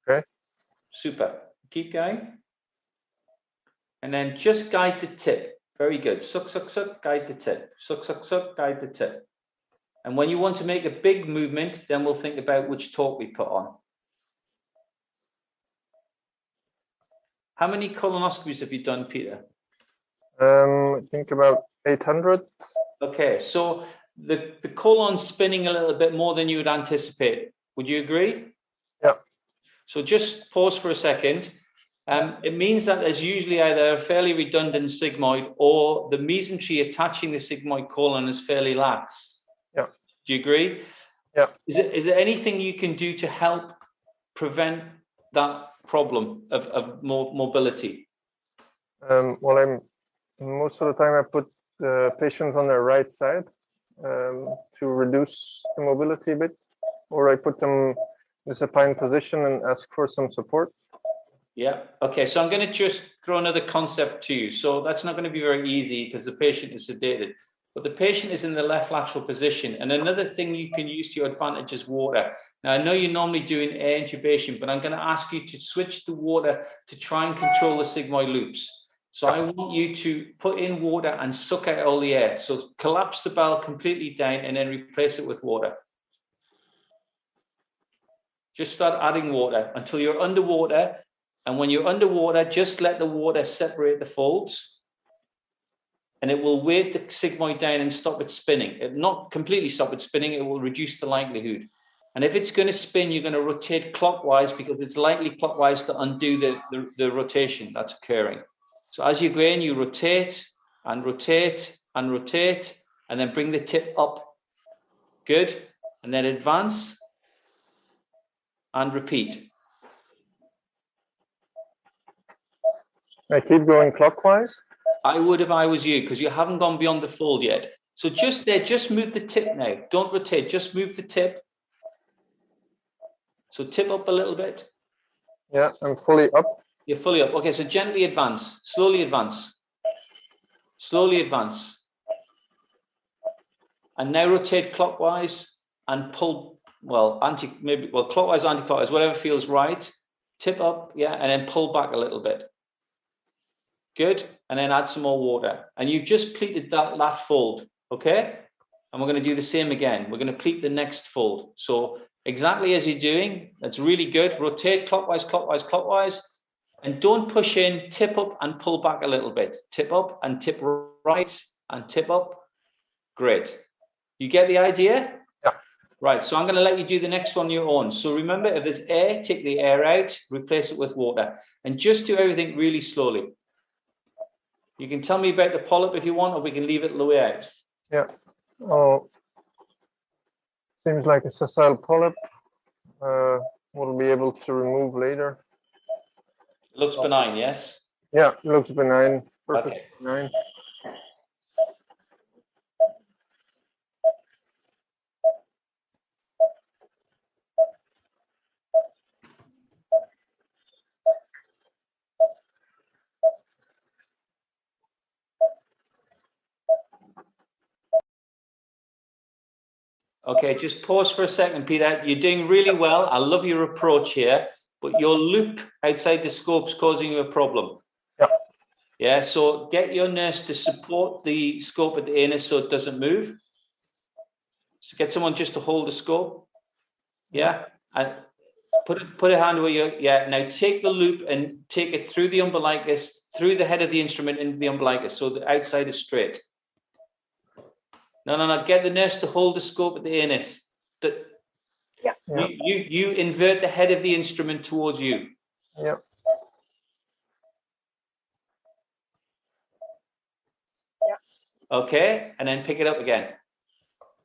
Okay. Super. Keep going. And then just guide the tip. Very good. Suck, suck, suck, guide the tip. Suck, suck, suck, guide the tip. And when you want to make a big movement, then we'll think about which torque we put on. How many colonoscopies have you done, Peter? I think about 800. Okay, so the colon's spinning a little bit more than you would anticipate. Would you agree? Yeah. So just pause for a second. It means that there's usually either a fairly redundant sigmoid or the mesentery attaching the sigmoid colon is fairly lax. Yeah. Do you agree? Yeah. Is there anything you can do to help prevent that problem of more mobility? Well, most of the time I put the patients on their right side to reduce the mobility a bit, or I put them in the supine position and ask for some support. Yeah. Okay. So I'm going to just throw another concept to you. So that's not going to be very easy because the patient is sedated, but the patient is in the left lateral position. And another thing you can use to your advantage is water. Now, I know you're normally doing air intubation, but I'm going to ask you to switch to water to try and control the sigmoid loops. So I want you to put in water and suck out all the air. So collapse the bowel completely down and then replace it with water. Just start adding water until you're underwater. And when you're underwater, just let the water separate the folds and it will weight the sigmoid down and stop it spinning. It not completely stop it spinning, it will reduce the likelihood. And if it's going to spin, you're going to rotate clockwise because it's likely clockwise to undo the rotation that's occurring. So as you go in, you rotate and rotate and rotate and then bring the tip up. Good. And then advance and repeat. I keep going clockwise? I would if I was you, because you haven't gone beyond the fold yet. So just there, just move the tip now. Don't rotate, just move the tip. So tip up a little bit. Yeah, I'm fully up. You're fully up. Okay, so gently advance, slowly advance. Slowly advance. And now rotate clockwise and pull, clockwise, anti-clockwise, whatever feels right. Tip up, yeah, and then pull back a little bit. Good. And then add some more water. And you've just pleated that lat fold. Okay. And we're going to do the same again. We're going to pleat the next fold. So exactly as you're doing, that's really good. Rotate clockwise, clockwise, clockwise. And don't push in, tip up and pull back a little bit. Tip up and tip right and tip up. Great. You get the idea? Yeah. Right. So I'm going to let you do the next one on your own. So remember, if there's air, take the air out, replace it with water. And just do everything really slowly. You can tell me about the polyp if you want, or we can leave it the way out. Yeah. Oh, seems like a sessile polyp. We'll be able to remove later. Looks benign, yes? Yeah, looks benign. Perfect. Okay. Benign. Okay, just pause for a second, Peter. You're doing really well. I love your approach here, but your loop outside the scope's causing you a problem. Yeah. Yeah, so get your nurse to support the scope at the anus so it doesn't move. So get someone just to hold the scope. Yeah, and put a hand where you're, yeah. Now take the loop and take it through the umbilicus, through the head of the instrument into the umbilicus, so the outside is straight. No. Get the nurse to hold the scope at the anus. Yeah. You invert the head of the instrument towards you. Yeah. Okay, and then pick it up again.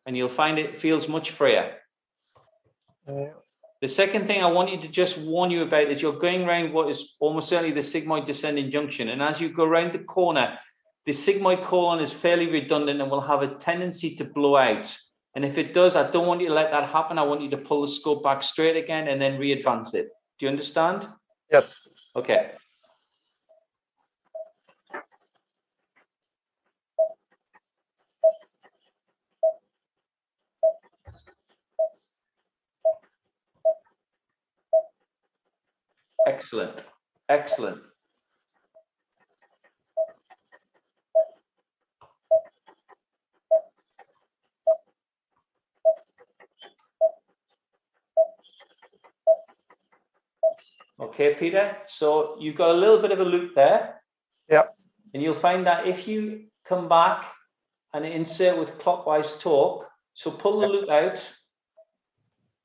And you'll find it feels much freer. Yeah. The second thing I want you to just warn you about is you're going around what is almost certainly the sigmoid descending junction. And as you go around the corner, the sigmoid colon is fairly redundant and will have a tendency to blow out. And if it does, I don't want you to let that happen. I want you to pull the scope back straight again and then re-advance it. Do you understand? Yes. Okay. Excellent. Excellent. Okay, Peter. So you've got a little bit of a loop there. Yeah. And you'll find that if you come back and insert with clockwise torque, so pull the loop out,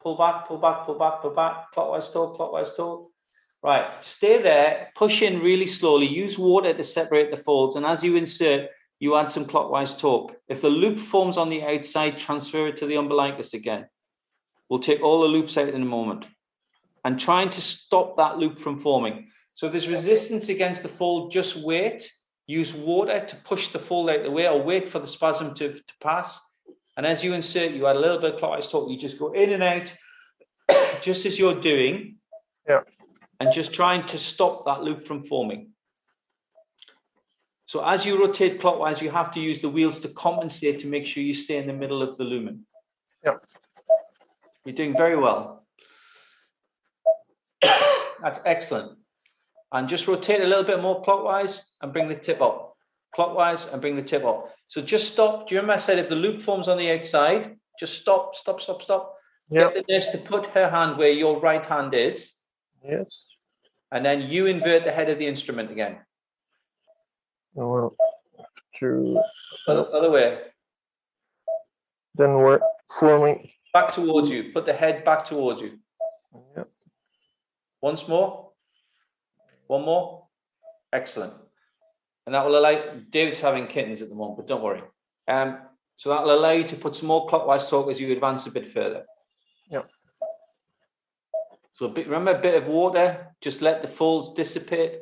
pull back, pull back, pull back, pull back, clockwise torque, clockwise torque. Right, stay there, push in really slowly, use water to separate the folds, and as you insert, you add some clockwise torque. If the loop forms on the outside, transfer it to the umbilicus again. We'll take all the loops out in a moment. And trying to stop that loop from forming. So if there's resistance against the fold, just wait. Use water to push the fold out of the way, or wait for the spasm to pass. And as you insert, you add a little bit of clockwise torque. You just go in and out, just as you're doing. Yeah. And just trying to stop that loop from forming. So as you rotate clockwise, you have to use the wheels to compensate to make sure you stay in the middle of the lumen. Yeah. You're doing very well. That's excellent. And just rotate a little bit more clockwise and bring the tip up. Clockwise and bring the tip up. So just stop. Do you remember I said if the loop forms on the outside, just stop, stop, stop, stop. Yeah. Get the nurse to put her hand where your right hand is. Yes. And then you invert the head of the instrument again. Well, to Other way. then we're forming. Back towards you. Put the head back towards you. Yeah. Once more. One more. Excellent. And that will allow, David's having kittens at the moment, but don't worry. So that will allow you to put some more clockwise torque as you advance a bit further. Yeah. So remember, a bit of water, just let the folds dissipate.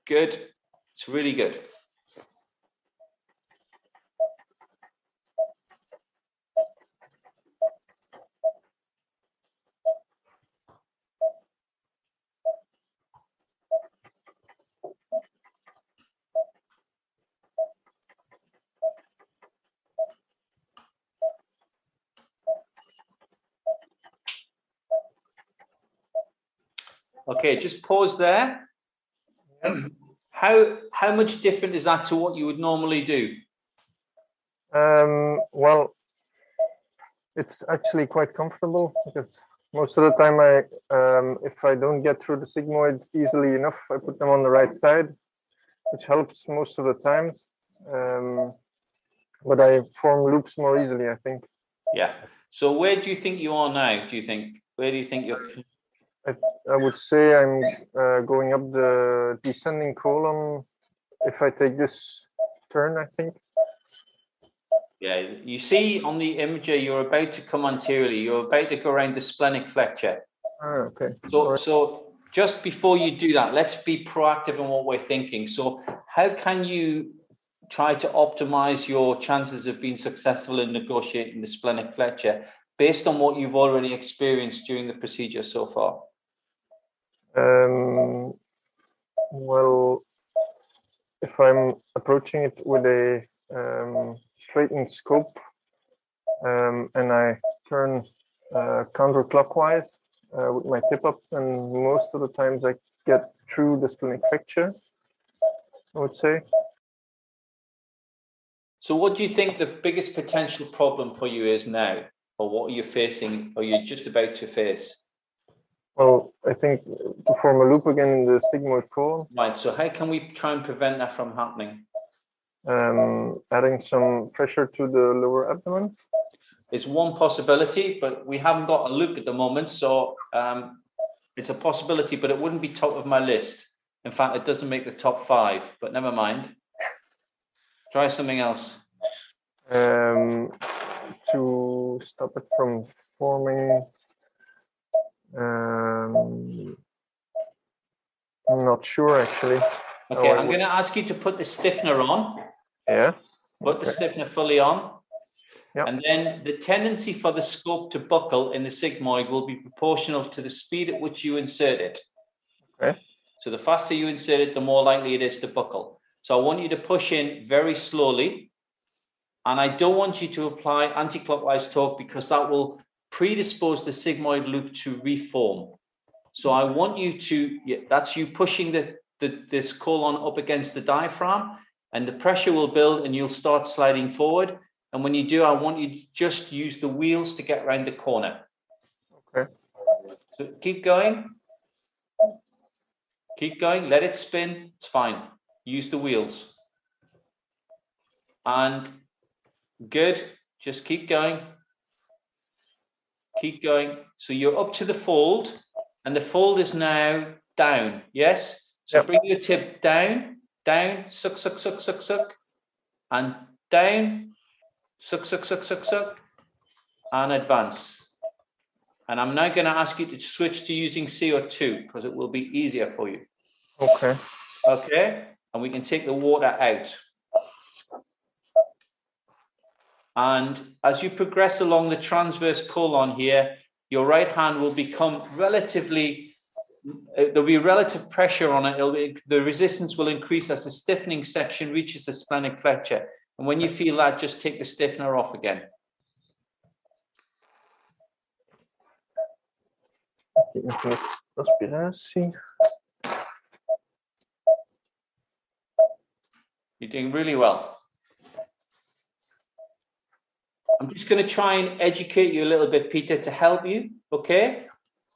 Good. It's really good. Okay, just pause there. How much different is that to what you would normally do? Well, it's actually quite comfortable because most of the time if I don't get through the sigmoid easily enough, I put them on the right side, which helps most of the times. But I form loops more easily, I think. Yeah. So where do you think you are now? Do you think? Where do you think you're? I would say I'm going up the descending colon if I take this turn, I think. Yeah, you see on the imager, you're about to come anteriorly. You're about to go around the splenic flexure. Okay. So just before you do that, let's be proactive in what we're thinking. So how can you try to optimize your chances of being successful in negotiating the splenic flexure based on what you've already experienced during the procedure so far? Well, if I'm approaching it with a straightened scope and I turn counterclockwise with my tip up, and most of the times I get through the splenic flexure, I would say. So what do you think the biggest potential problem for you is now, or what are you facing, or you're just about to face? Well, I think to form a loop again in the sigmoid colon. Right, so how can we try and prevent that from happening? Adding some pressure to the lower abdomen. It's one possibility, but we haven't got a loop at the moment, so it's a possibility, but it wouldn't be top of my list. In fact, it doesn't make the top 5, but never mind. Try something else. To stop it from forming. I'm not sure actually. Okay, I'm going to ask you to put the stiffener on. Yeah. Put the stiffener fully on. Yep. And then the tendency for the scope to buckle in the sigmoid will be proportional to the speed at which you insert it. Okay. So the faster you insert it, the more likely it is to buckle. So I want you to push in very slowly. And I don't want you to apply anti-clockwise torque because that will predispose the sigmoid loop to reform. So I want you to, that's you pushing this colon up against the diaphragm, and the pressure will build and you'll start sliding forward. And when you do, I want you to just use the wheels to get around the corner. Okay. So keep going. Keep going. Let it spin. It's fine. Use the wheels. And good. Just keep going. Keep going. So you're up to the fold, and the fold is now down. Yes? So Yep. bring your tip down, down, suck, suck, suck, suck, suck, and down, suck, suck, suck, suck, suck, and advance. And I'm now going to ask you to switch to using CO2 because it will be easier for you. Okay. Okay? And we can take the water out. And as you progress along the transverse colon here, your right hand will become relatively, there'll be relative pressure on it. The resistance will increase as the stiffening section reaches the splenic flexure. And when you feel that, just take the stiffener off again. You're doing really well. I'm just going to try and educate you a little bit, Peter, to help you, okay?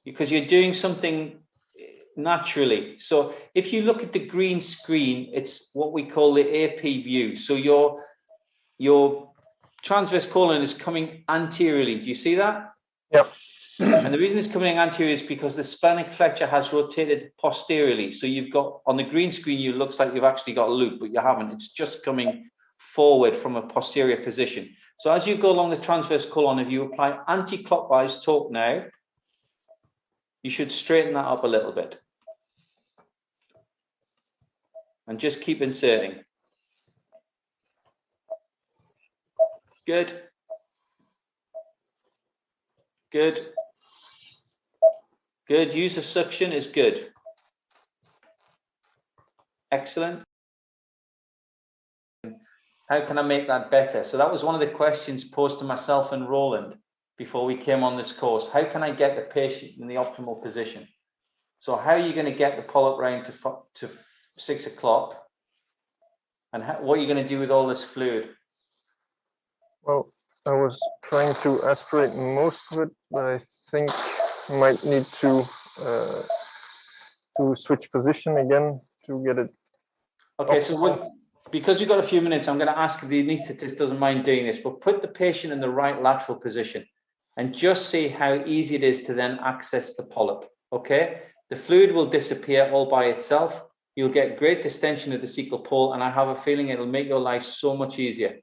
Because you're doing something naturally. So if you look at the green screen, it's what we call the AP view. So your transverse colon is coming anteriorly. Do you see that? Yep. And the reason it's coming anterior is because the splenic flexure has rotated posteriorly. So you've got, on the green screen, it looks like you've actually got a loop, but you haven't. It's just coming forward from a posterior position. So as you go along the transverse colon, if you apply anti-clockwise torque now, you should straighten that up a little bit. And just keep inserting. Good. Good. Good. Use of suction is good. Excellent. How can I make that better? So that was one of the questions posed to myself and Roland before we came on this course. How can I get the patient in the optimal position? So how are you going to get the polyp round to 6 o'clock? And what are you going to do with all this fluid? Well, I was trying to aspirate most of it, but I think I might need to switch position again to get it. Okay, so because you've got a few minutes, I'm going to ask if the anaesthetist doesn't mind doing this, but put the patient in the right lateral position and just see how easy it is to then access the polyp, okay? The fluid will disappear all by itself. You'll get great distension of the cecal pole, and I have a feeling it'll make your life so much easier,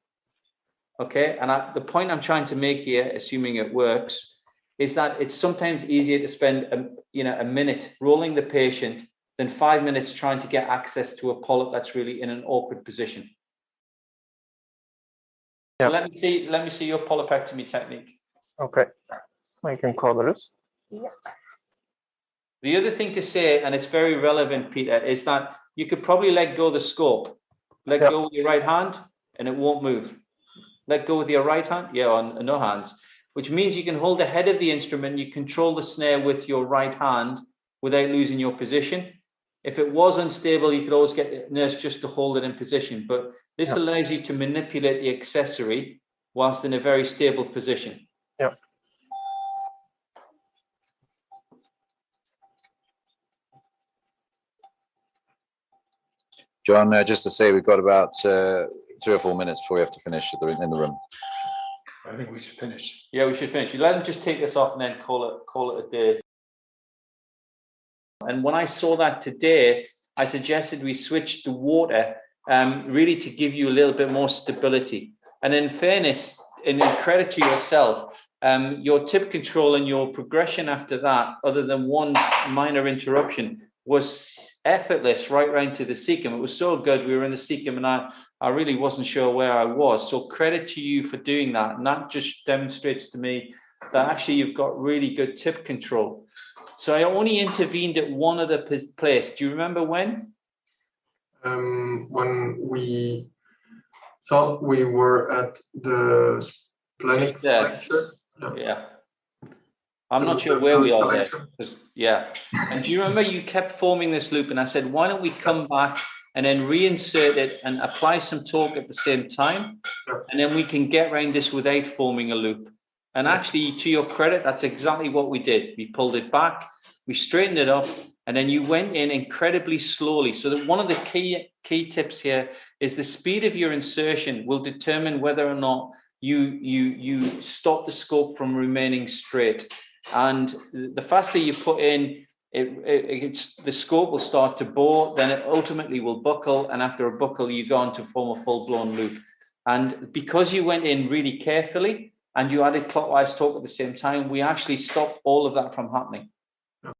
okay? And the point I'm trying to make here, assuming it works, is that it's sometimes easier to spend a minute rolling the patient than 5 minutes trying to get access to a polyp that's really in an awkward position. Yeah. So let me see your polypectomy technique. Okay, I can call this. Yeah. The other thing to say, and it's very relevant, Peter, is that you could probably let go of the scope. Let go with your right hand and it won't move. Let go with your right hand, on no hands, which means you can hold the head of the instrument, you control the snare with your right hand without losing your position. If it was unstable, you could always get the nurse just to hold it in position, but this allows you to manipulate the accessory whilst in a very stable position. Yeah. John, just to say, we've got about 3 or 4 minutes before we have to finish in the room. I think we should finish. Yeah, we should finish. You let him just take this off and then call it a day. And when I saw that today, I suggested we switch to water, really to give you a little bit more stability. And in fairness, and in credit to yourself, your tip control and your progression after that, other than one minor interruption, was effortless right round to the cecum. It was so good. We were in the cecum and I really wasn't sure where I was. So credit to you for doing that. And that just demonstrates to me that actually you've got really good tip control. So I only intervened at one other place. Do you remember when? When we thought we were at the splenic fracture. Yeah. I'm not sure where we are there. Yeah. And do you remember you kept forming this loop, and I said, why don't we come back and then reinsert it and apply some torque at the same time, and then we can get around this without forming a loop. And actually, to your credit, that's exactly what we did. We pulled it back, we straightened it up, and then you went in incredibly slowly. So that one of the key tips here is the speed of your insertion will determine whether or not you stop the scope from remaining straight. And the faster you put in, the scope will start to bore, then it ultimately will buckle, and after a buckle, you go on to form a full-blown loop. And because you went in really carefully and you added clockwise torque at the same time, we actually stopped all of that from happening.